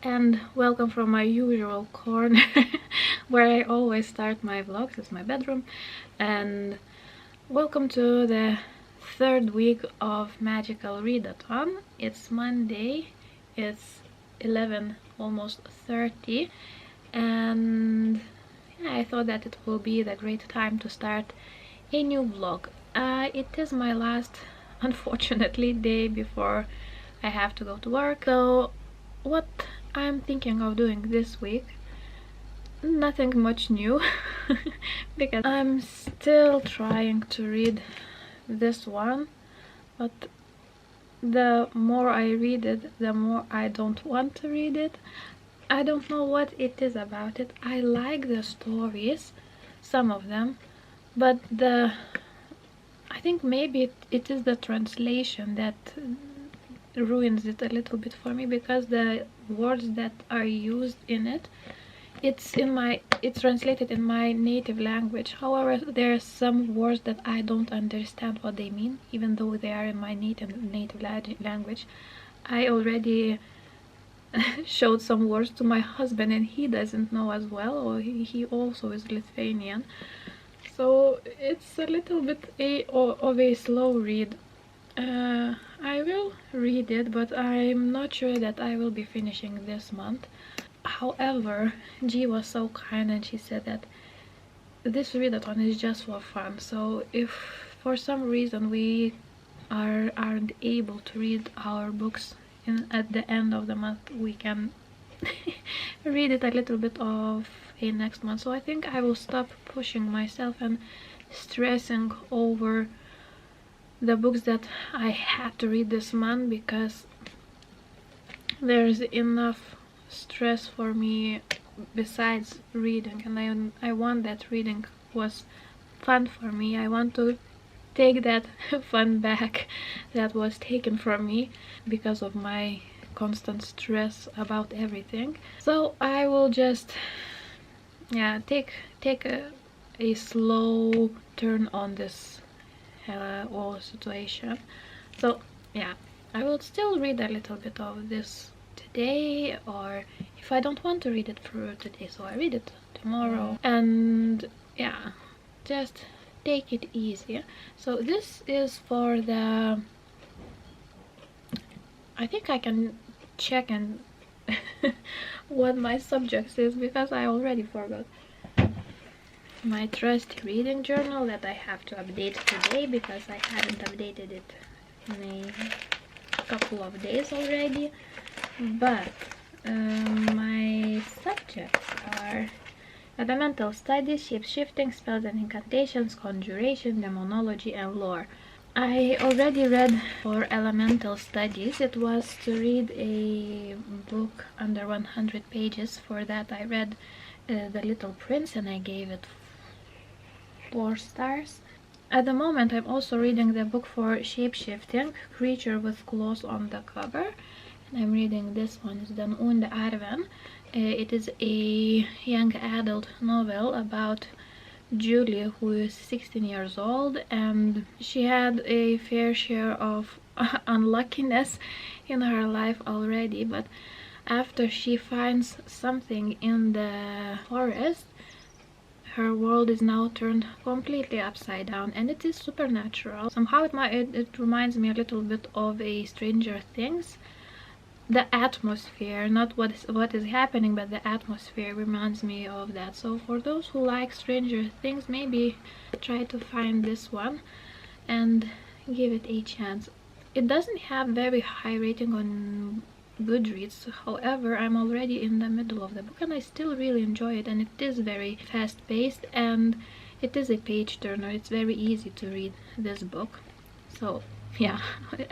and welcome from my usual corner where I always start my vlogs. It's my bedroom, and welcome to the third week of Magical Readathon. It's Monday, it's 11, almost 30, and yeah, I thought that it will be the great time to start a new vlog. It is my last, unfortunately, day before I have to go to work. So what I'm thinking of doing this week, nothing much new because I'm still trying to read this one, but the more I read it, the more I don't want to read it. I don't know what it is about it. I like the stories, some of them, but I think maybe it is the translation that ruins it a little bit for me, because the words that are used in it's translated in my native language. However, there are some words that I don't understand what they mean, even though they are in my native language. I already showed some words to my husband and he doesn't know as well, or he also is Lithuanian, so it's a little bit of a slow read. I will read it, but I'm not sure that I will be finishing this month. However, G was so kind and she said that this readathon is just for fun, so if for some reason we aren't able to read our books at the end of the month, we can read it a little bit of a next month. So I think I will stop pushing myself and stressing over the books that I have to read this month, because there's enough stress for me besides reading, and I want that reading was fun for me. I want to take that fun back that was taken from me because of my constant stress about everything. So I will just take a slow turn on this whole situation. So yeah, I will still read a little bit of this today, or if I don't want to read it for today, so I read it tomorrow. And yeah, just take it easy. So this is for the, I think I can check and what my subject is, because I already forgot. My trusty reading journal that I have to update today, because I haven't updated it in a couple of days already. But my subjects are elemental studies, shape-shifting, spells and incantations, conjuration, demonology, and lore. I already read for elemental studies. It was to read a book under 100 pages. For that I read The Little Prince, and I gave it 4 stars. At the moment I'm also reading the book for shape-shifting, Creature with Claws on the cover, and I'm reading this one. It's Den Onde Arven. It is a young adult novel about Julie, who is 16 years old, and she had a fair share of unluckiness in her life already, but after she finds something in the forest, her world is now turned completely upside down, and it is supernatural. Somehow it reminds me a little bit of a Stranger Things. The atmosphere, not what is happening, but the atmosphere reminds me of that. So for those who like Stranger Things, maybe try to find this one and give it a chance. It doesn't have very high rating on Goodreads, however I'm already in the middle of the book and I still really enjoy it, and it is very fast-paced and it is a page turner. It's very easy to read this book. So yeah,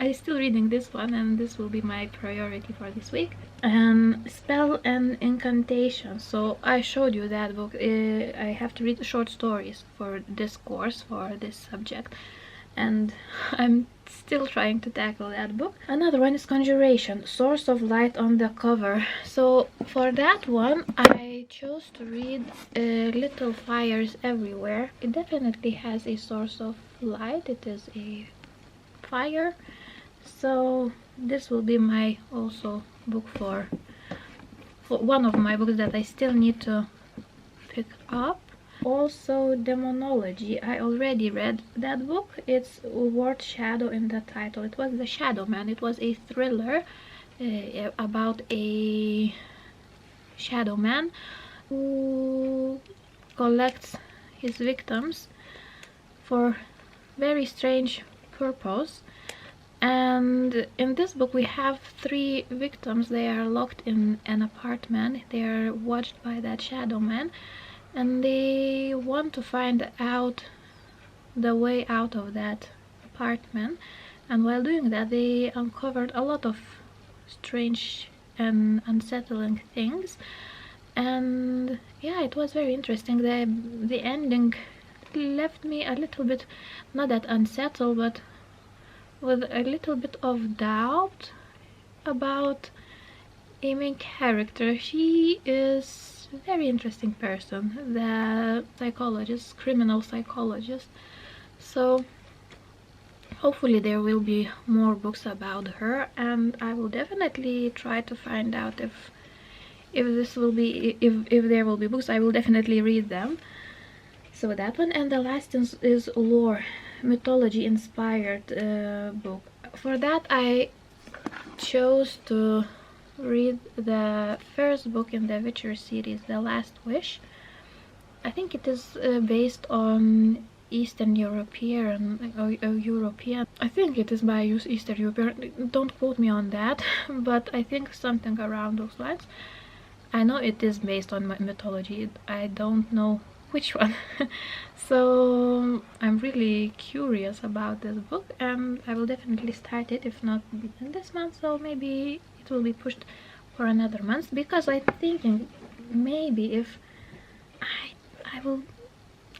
I'm still reading this one, and this will be my priority for this week. And spell and incantation. So I showed you that book. I have to read short stories for this course, for this subject, and I'm still trying to tackle that book. Another one is Conjuration, Source of Light on the cover. So for that one I chose to read Little Fires Everywhere. It definitely has a source of light. It is a fire, so this will be my also book for one of my books that I still need to pick up. Also, Demonology. I already read that book. It's word shadow in the title. It was The Shadow Man. It was a thriller about a shadow man who collects his victims for very strange purpose. And in this book we have 3 victims. They are locked in an apartment. They are watched by that shadow man, and they want to find out the way out of that apartment. And while doing that, they uncovered a lot of strange and unsettling things. And yeah, it was very interesting. The ending left me a little bit, not that unsettled, but with a little bit of doubt about a main character. She is a very interesting person, the psychologist, criminal psychologist. So hopefully there will be more books about her, and I will definitely try to find out if this will be, if there will be books. I will definitely read them. So that one. And the last is lore, mythology inspired book. For that I chose to read the first book in the Witcher series, The Last Wish. I think it is based on Eastern European or European. I think it is by Eastern European. Don't quote me on that, but I think something around those lines. I know it is based on mythology. I don't know which one. So I'm really curious about this book, and I will definitely start it, if not in this month, so maybe it will be pushed for another month, because I'm thinking maybe if I will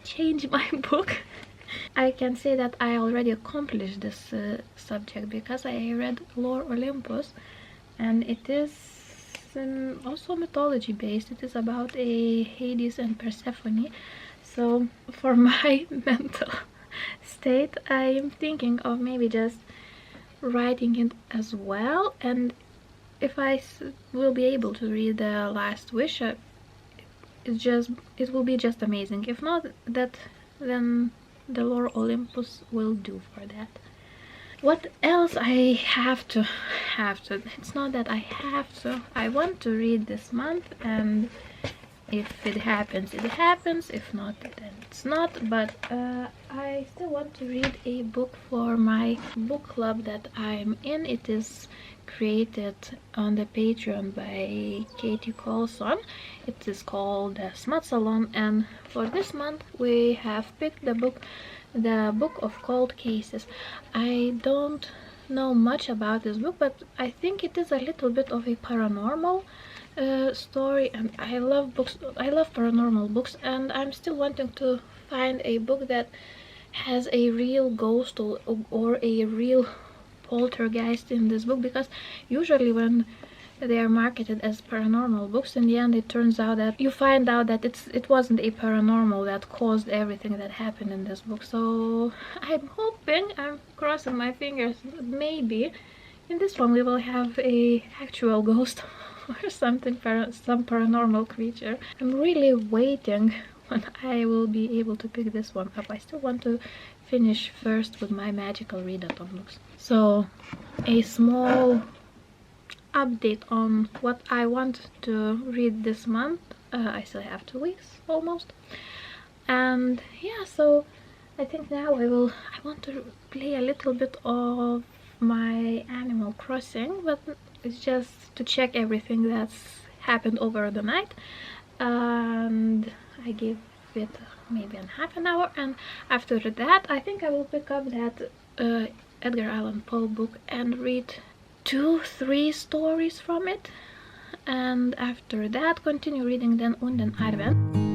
change my book. I can say that I already accomplished this subject, because I read Lore Olympus, and it is also mythology based. It is about a Hades and Persephone. So for my mental state, I am thinking of maybe just writing it as well. And if I will be able to read The Last Wish, it will be just amazing. If not that, then the Lore Olympus will do for that. What else I have to, it's not that I have to, I want to read this month, and if it happens, it happens. If not, then it's not. But I still want to read a book for my book club that I'm in. It is created on the Patreon by Katie Colson. It is called The Smut Salon, and for this month we have picked the book of Cold Cases. I don't know much about this book, but I think it is a little bit of a paranormal story, and I love books. I love paranormal books, and I'm still wanting to find a book that has a real ghost or a real poltergeist in this book, because usually when they are marketed as paranormal books, in the end it turns out that you find out that it wasn't a paranormal that caused everything that happened in this book. So I'm hoping, I'm crossing my fingers, maybe in this one we will have a actual ghost or something, some paranormal creature. I'm really waiting when I will be able to pick this one up. I still want to finish first with my magical readathon books. So a small update on what I want to read this month. I still have 2 weeks almost, and yeah, so I think now I want to play a little bit of my Animal Crossing, but it's just to check everything that's happened over the night, and I give it maybe in half an hour, and after that I think I will pick up that Edgar Allan Poe book and read 2-3 stories from it, and after that continue reading Den Unden Arven.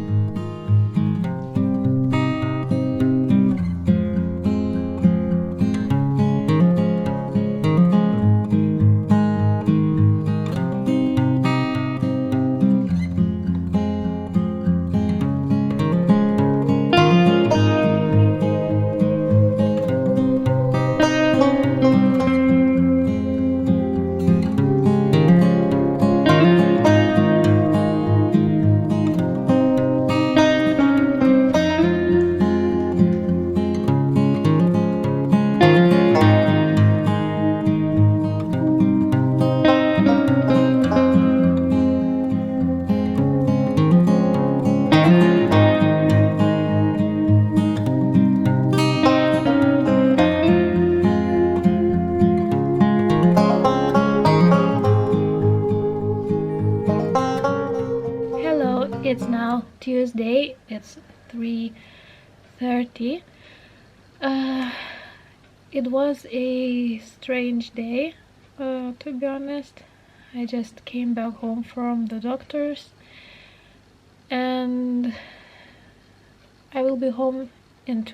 Tuesday. It's 3:30. It was a strange day, to be honest. I just came back home from the doctor's, and I will be home in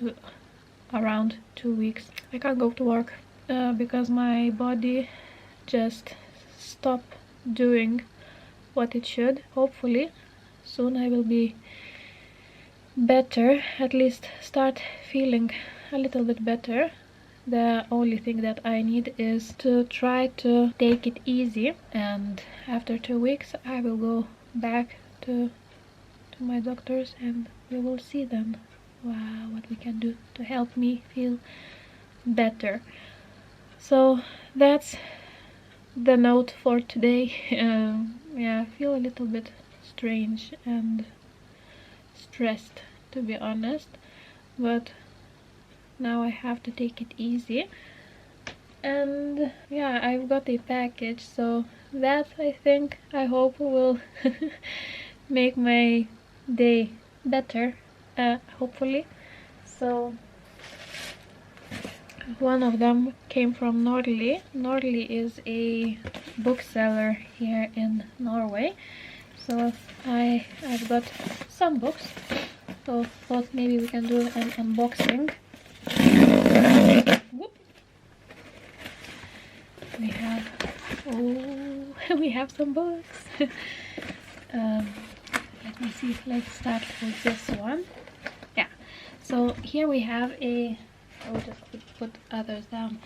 around 2 weeks. I can't go to work because my body just stopped doing what it should. Hopefully soon I will be better, at least start feeling a little bit better. The only thing that I need is to try to take it easy, and after 2 weeks I will go back to my doctors and we will see then what we can do to help me feel better. So that's the note for today. Yeah, I feel a little bit strange and stressed, to be honest, but now I have to take it easy. And yeah, I've got a package, so that I hope will make my day better, hopefully. So one of them came from Norli. Norli is a bookseller here in Norway, so I've got some books, so thought maybe we can do an unboxing. Whoop. We have some books. Let me see, let's start with this one. Yeah, so here we have I'll just put others down.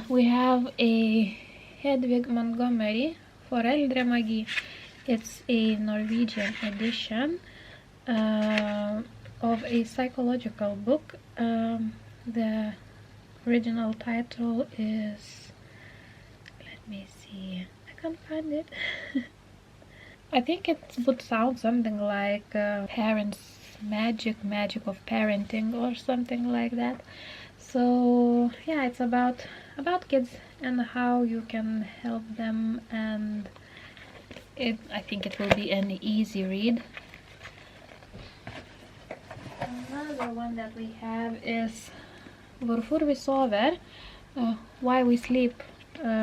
We have a Hedvig Montgomery, Foreldremagi. It's a Norwegian edition of a psychological book. The original title is, let me see, I can't find it. I think it would sound something like Parents Magic of Parenting or something like that. So yeah, it's about kids and how you can help them, and I think it will be an easy read. Another one that we have is Hvorfor vi sover, Why We Sleep,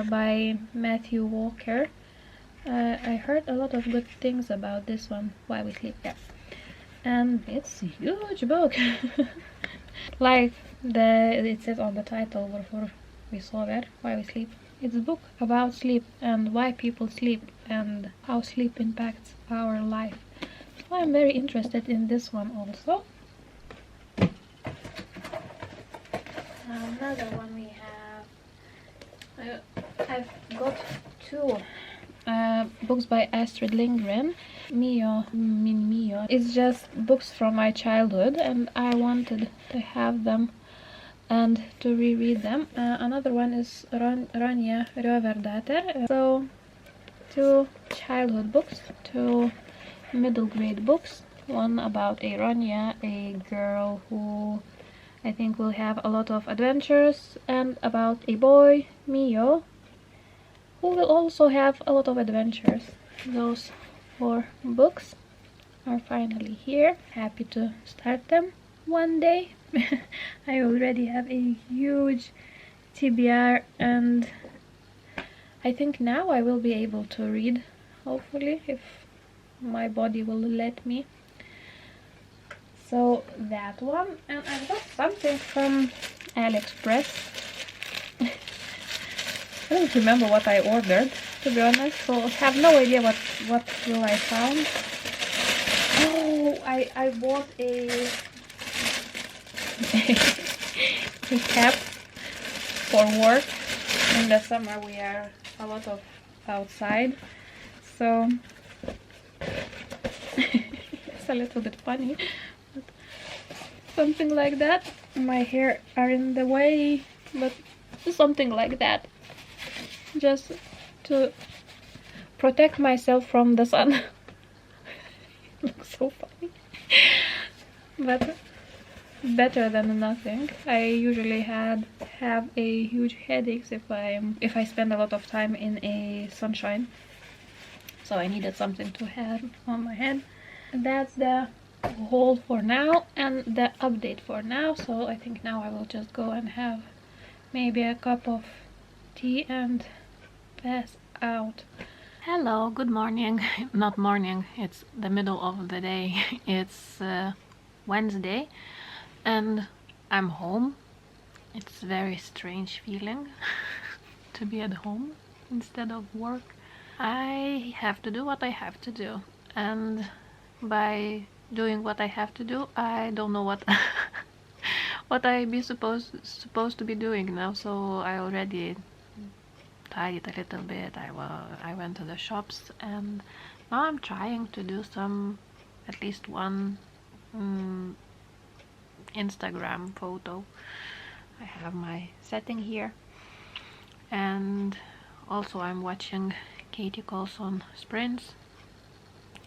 by Matthew Walker. I heard a lot of good things about this one, Why We Sleep. Yeah, and it's a huge book. Like it says on the title, Hvorfor vi sover, Why We Sleep. It's a book about sleep and why people sleep and how sleep impacts our life. So I'm very interested in this one also. Another one we have, I've got two books by Astrid Lindgren. Mio, Min Mio. It's just books from my childhood, and I wanted to have them and to reread them. Another one is Ronja Røverdatter. So two childhood books, two middle grade books. One about a Ronja, a girl who I think will have a lot of adventures, and about a boy, Mio, who will also have a lot of adventures. Those 4 books are finally here. Happy to start them one day. I already have a huge TBR, and I think now I will be able to read, hopefully, if my body will let me. So that one, and I've got something from AliExpress. I don't remember what I ordered, to be honest, so I have no idea what will I found. Oh, I bought a cap for work. In the summer we are a lot of outside, so it's a little bit funny, but something like that. My hair are in the way, but something like that, just to protect myself from the sun. Looks so funny, but better than nothing. I usually have a huge headaches if I spend a lot of time in a sunshine, so I needed something to have on my head. that's the haul for now and the update for now. So I think now I will just go and have maybe a cup of tea and pass out. Hello, good morning. Not morning, it's the middle of the day. It's Wednesday and I'm home. It's a very strange feeling to be at home instead of work. I have to do what I have to do, and by doing what I have to do, I don't know what what I be supposed to be doing now. So I already tidied a little bit. I went to the shops, and now I'm trying to do at least one Instagram photo. I have my setting here, and also I'm watching Katie Colson sprints,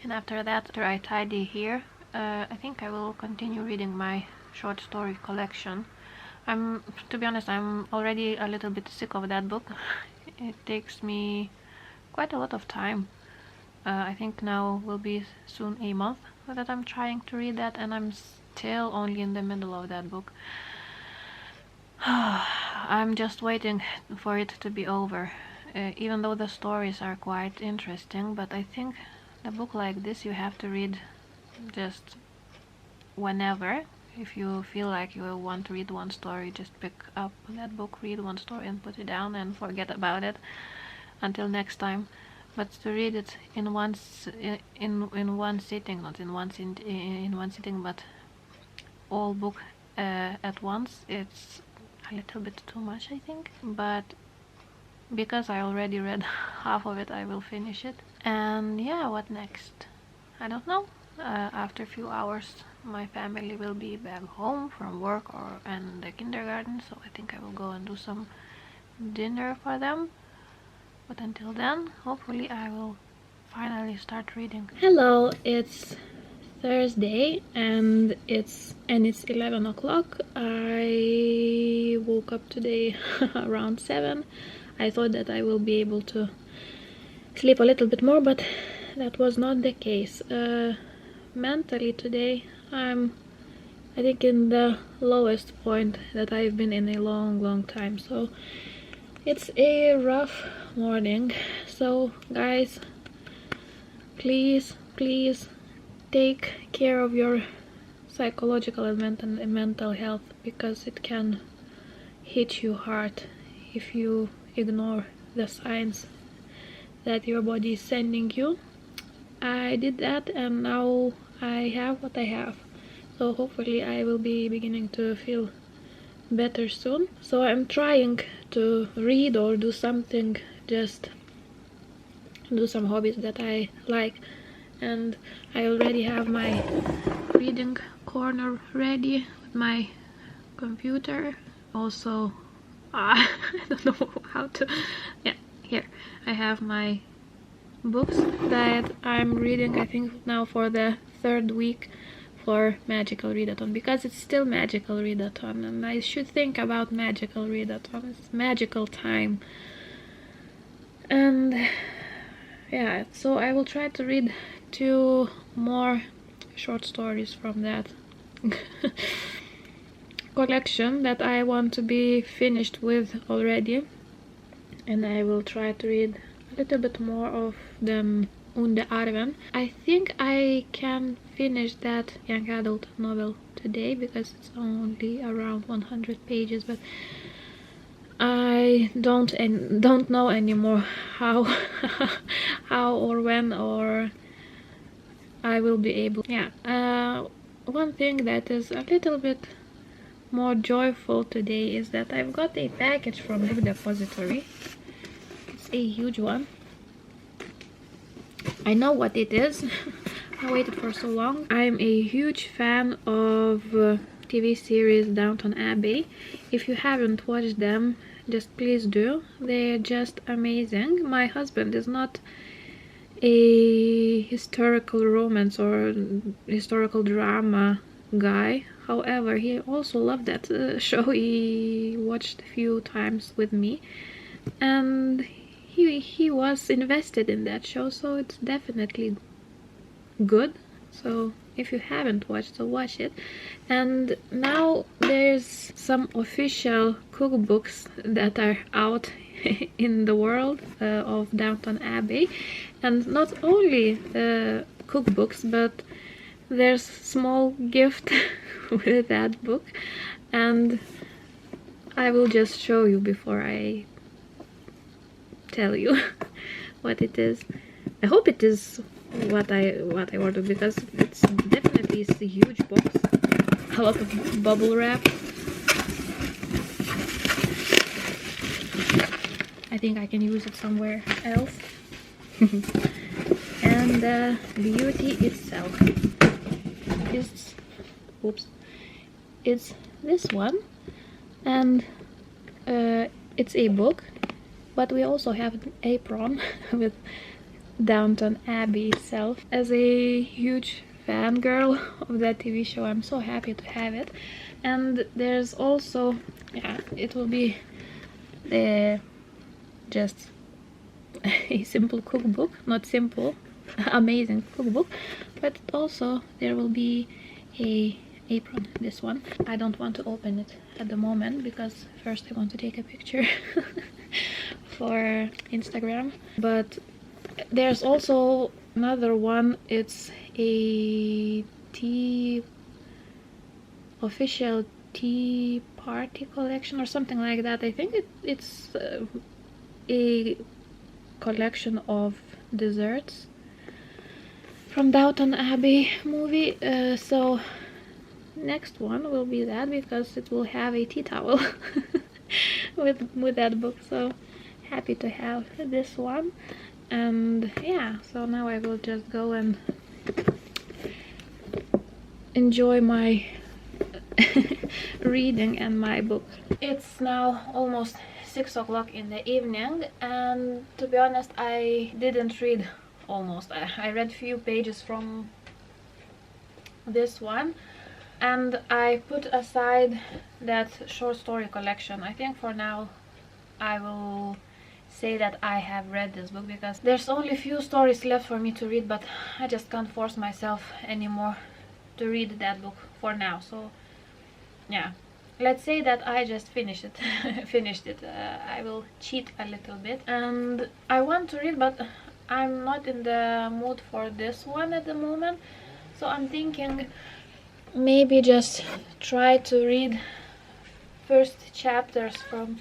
and after that, after I tidy here, I think I will continue reading my short story collection. To be honest, I'm already a little bit sick of that book. It takes me quite a lot of time. I think now will be soon a month that I'm trying to read that, and I'm still only in the middle of that book. I'm just waiting for it to be over, even though the stories are quite interesting, but I think a book like this you have to read just whenever. If you feel like you want to read one story, just pick up that book, read one story and put it down and forget about it until next time. But to read it in one sitting, not in one sitting, but all book at once, it's a little bit too much, I think. But because I already read half of it, I will finish it. And yeah, what next? I don't know. After a few hours, my family will be back home from work and the kindergarten, so I think I will go and do some dinner for them. But until then, hopefully I will finally start reading. Hello, it's Thursday and it's 11 o'clock. I woke up today around 7. I thought that I will be able to sleep a little bit more, but that was not the case. Mentally today I think in the lowest point that I've been in a long time, so it's a rough morning. So guys, please take care of your psychological and mental health, because it can hit you hard if you ignore the signs that your body is sending you. I did that and now I have what I have, so hopefully I will be beginning to feel better soon. So I'm trying to read or do something, just do some hobbies that I like, and I already have my reading corner ready with my computer. Also I don't know how to, yeah, here I have my books that I'm reading, I think now for the 3rd week for Magical Readathon, because it's still Magical Readathon and I should think about Magical Readathon. It's magical time. And yeah, so I will try to read 2 more short stories from that collection that I want to be finished with already, and I will try to read a little bit more of them Unde Arven. I think I can finish that young adult novel today because it's only around 100 pages, but I don't know anymore how how or when or I will be able. Yeah, one thing that is a little bit more joyful today is that I've got a package from Book Depository. It's a huge one. I know what it is. I waited for so long. I'm a huge fan of TV series Downton Abbey. If you haven't watched them, just please do. They're just amazing. My husband is not a historical romance or historical drama guy. However, he also loved that show. He watched a few times with me, and he was invested in that show, so it's definitely good. so if you haven't watched, so watch it. And now there's some official cookbooks that are out in the world of Downton Abbey, and not only cookbooks, but there's small gift with that book, and I will just show you before I tell you what it is. I hope it is what I ordered, because it's definitely a huge box, a lot of bubble wrap. I think I can use it somewhere else. And the beauty itself is, oops, it's this one, and it's a book, but we also have an apron with Downton Abbey itself. As a huge fangirl of that TV show, I'm so happy to have it. And there's also, yeah, it will be just a simple cookbook, not simple, amazing cookbook, but also there will be a apron, this one. I don't want to open it at the moment because first I want to take a picture for Instagram. But there's also another one. It's a official tea party collection or something like that. I think it's a collection of desserts from Downton Abbey movie. So next one will be that, because it will have a tea towel with that book. So happy to have this one. And yeah, so now I will just go and enjoy my reading and my book. It's now almost 6 o'clock in the evening, and to be honest, I didn't read almost. I read few pages from this one, and I put aside that short story collection. I think for now I will say that I have read this book, because there's only few stories left for me to read, but I just can't force myself anymore to read that book for now. So yeah, let's say that I just finished it. I will cheat a little bit, and I want to read, but I'm not in the mood for this one at the moment. So I'm thinking maybe just try to read first chapters from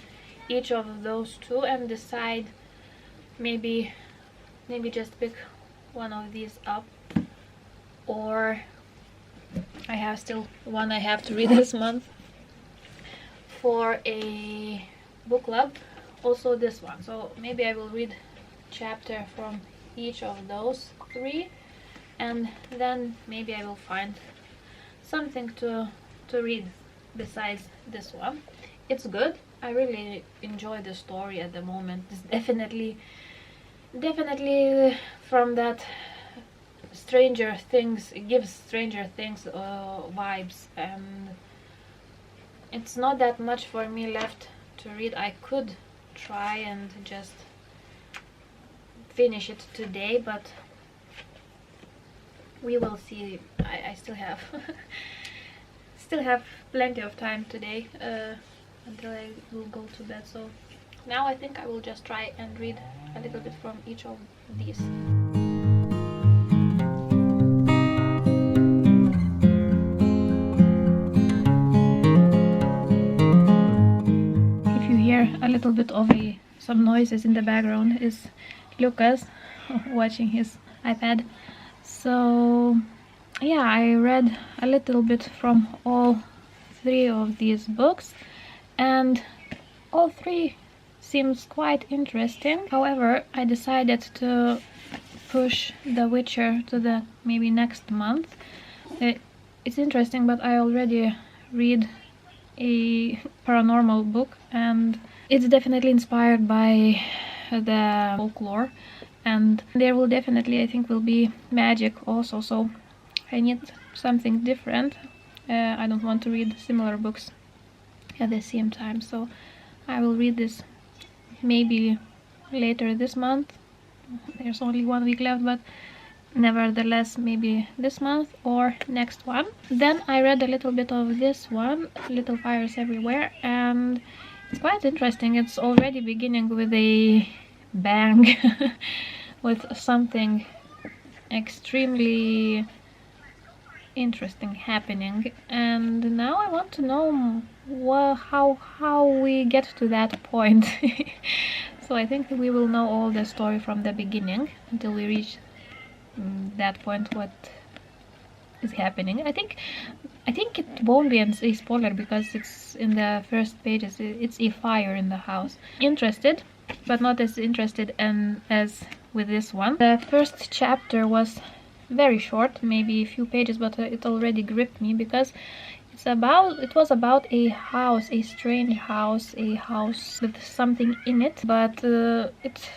each of those two and decide, maybe just pick one of these up. Or I have still one I have to read this month for a book club, also this one. So maybe I will read chapter from each of those three, and then maybe I will find something to read besides this one. It's good. I really enjoy the story at the moment. It's definitely from that Stranger Things. It gives Stranger Things vibes, and it's not that much for me left to read. I could try and just finish it today, but we will see. I still have plenty of time today until I will go to bed. So now I think I will just try and read a little bit from each of these. If you hear a little bit of some noises in the background, is Lucas watching his iPad. So yeah, I read a little bit from all three of these books, and all three seems quite interesting. However, I decided to push The Witcher to the maybe next month. It's interesting, but I already read a paranormal book, and it's definitely inspired by the folklore, and there will definitely, I think, will be magic also. So I need something different. I don't want to read similar books at the same time, so I will read this maybe later this month. There's only 1 week left, but nevertheless, maybe this month or next one. Then I read a little bit of this one, Little Fires Everywhere, and it's quite interesting. It's already beginning with a bang, with something extremely interesting happening, and now I want to know how we get to that point. So I think we will know all the story from the beginning until we reach that point, what is happening. I think it won't be a spoiler because it's in the first pages. It's a fire in the house. Interested, but not as interested as with this one. The first chapter was very short, maybe a few pages, but it already gripped me because it was about a house, a strange house, a house with something in it, but it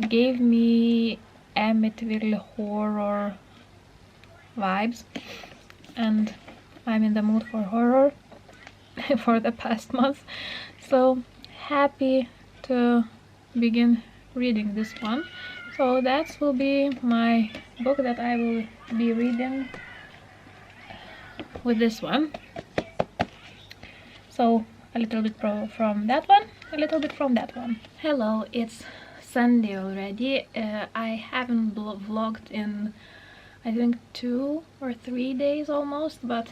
gave me Amityville horror vibes, and I'm in the mood for horror for the past month, so happy to begin reading this one. So that will be my book that I will be reading with this one. So a little bit from that one, a little bit from that one. Hello, it's Sunday already. I haven't vlogged in I think 2 or 3 days almost, but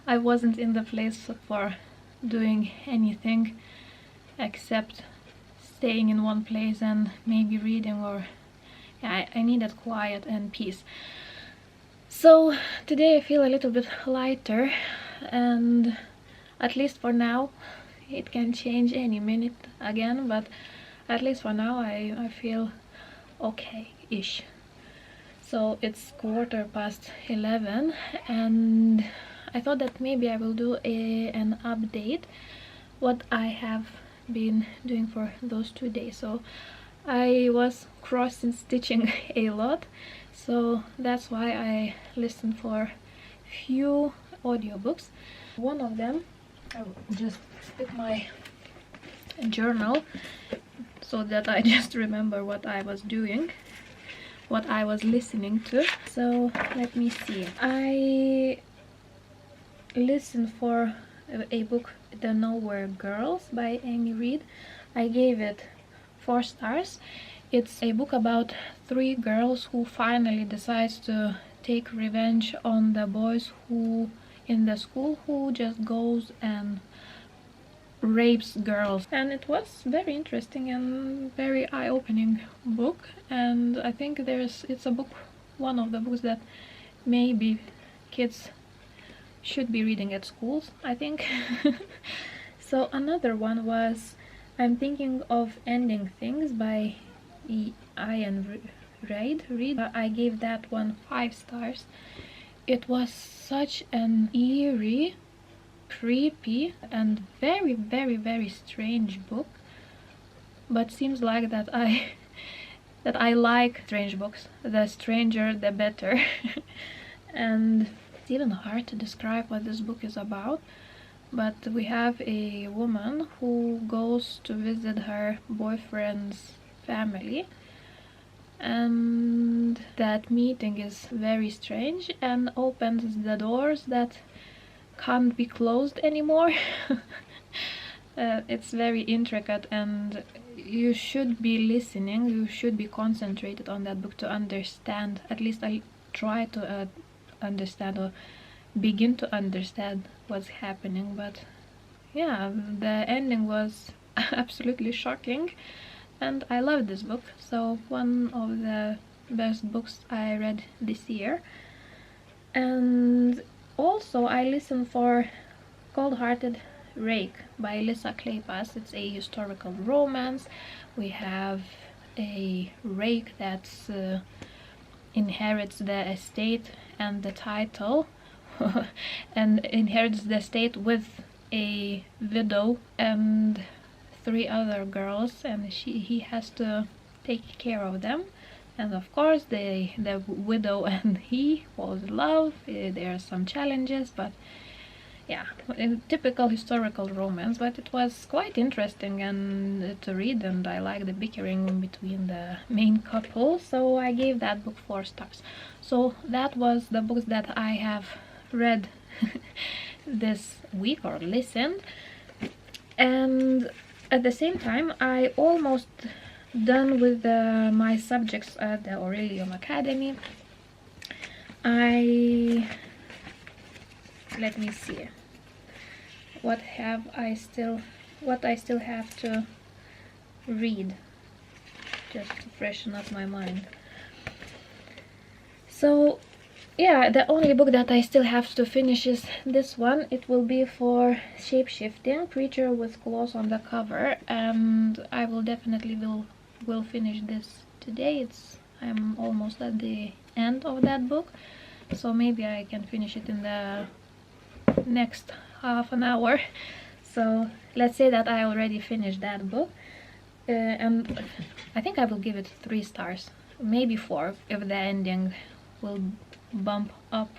I wasn't in the place for doing anything except staying in one place and maybe reading, or yeah, I needed quiet and peace. So today I feel a little bit lighter, and at least for now, it can change any minute again, but at least for now I feel okay-ish. So it's 11:15, and I thought that maybe I will do an update what I have been doing for those 2 days. So I was cross and stitching a lot, so that's why I listened for few audiobooks. One of them, I will just stick my journal so that I just remember what I was doing, what I was listening to. So let me see. I listened for a book, The Nowhere Girls by Amy Reed. I gave it 4 stars. It's a book about 3 girls who finally decide to take revenge on the boys who in the school who just goes and rapes girls, and it was very interesting and very eye-opening book. And I think it's a book, one of the books that maybe kids should be reading at schools, I think. So another one was I'm Thinking of Ending Things by Ian Reid. I gave that one 5 stars. It was such an eerie, creepy and very, very, very strange book, but seems like that I like strange books. The stranger the better. And it's even hard to describe what this book is about, but we have a woman who goes to visit her boyfriend's family, and that meeting is very strange and opens the doors that can't be closed anymore. It's very intricate, and you should be listening, you should be concentrated on that book to understand. At least I try to understand or begin to understand what's happening. But yeah, the ending was absolutely shocking, and I love this book. So one of the best books I read this year. And also I listened for Cold-Hearted Rake by Lisa Kleypas. It's a historical romance. We have a rake that inherits the estate and the title and inherits the estate with a widow and 3 other girls, and he has to take care of them. And of course the widow and he fall in love. There are some challenges, but yeah, a typical historical romance, but it was quite interesting and to read, and I like the bickering between the main couple, so I gave that book 4 stars. So that was the books that I have read this week, or listened. And at the same time, I almost done with my subjects at the Aurelium Academy. Let me see what I still have to read, just to freshen up my mind. So yeah, the only book that I still have to finish is this one. It will be for shapeshifting, creature with claws on the cover, and I will definitely will finish this today. I'm almost at the end of that book, so maybe I can finish it in the next half an hour. So let's say that I already finished that book, and I think I will give it 3 stars, maybe 4 if the ending will bump up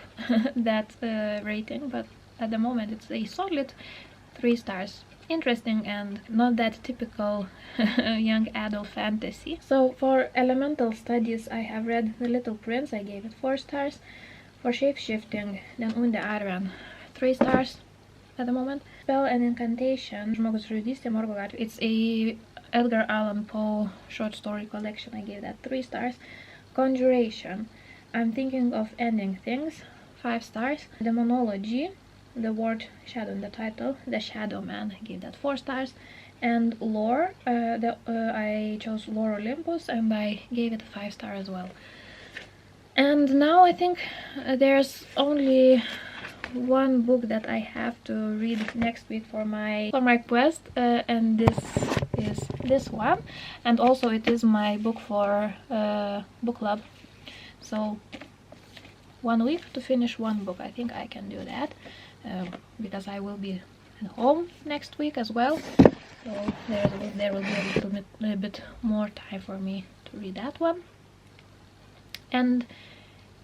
that rating, but at the moment it's a solid 3 stars. Interesting and not that typical young adult fantasy. So for elemental studies, I have read The Little Prince. I gave it 4 stars. For shapeshifting, Den Onde Arven, 3 stars at the moment. Spell and Incantation, it's a Edgar Allan Poe short story collection. I gave that 3 stars. Conjuration, I'm Thinking of Ending Things, 5 stars. Demonology, the word shadow in the title, The Shadow Man, I gave that 4 stars. And lore, I chose Lore Olympus, and I gave it 5 stars as well. And now I think there's only one book that I have to read next week for my quest, and this is this one, and also it is my book for book club. So 1 week to finish 1 book. I think I can do that, because I will be at home next week as well, so there will be a little bit more time for me to read that one. And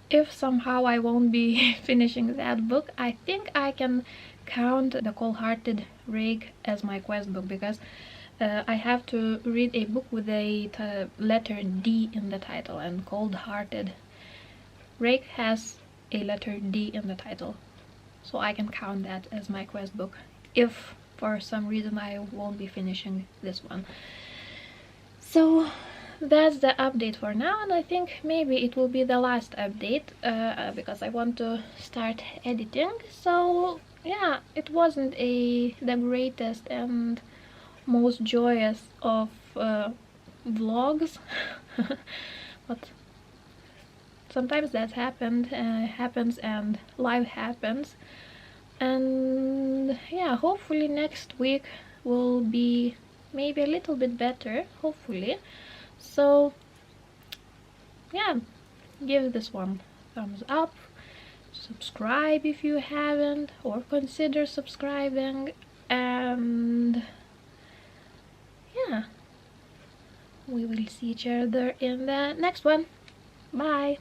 if somehow I won't be finishing that book, I think I can count The Cold-Hearted Rake as my quest book, because I have to read a book with a letter D in the title, and Cold-Hearted Rake has a letter D in the title, so I can count that as my quest book if for some reason I won't be finishing this one. So that's the update for now, and I think maybe it will be the last update, because I want to start editing. So yeah, it wasn't the greatest and most joyous of vlogs, but sometimes that happens and life happens. And yeah, hopefully next week will be maybe a little bit better, hopefully. So yeah, give this one thumbs up, subscribe if you haven't, or consider subscribing, and yeah, we will see each other in the next one. Bye.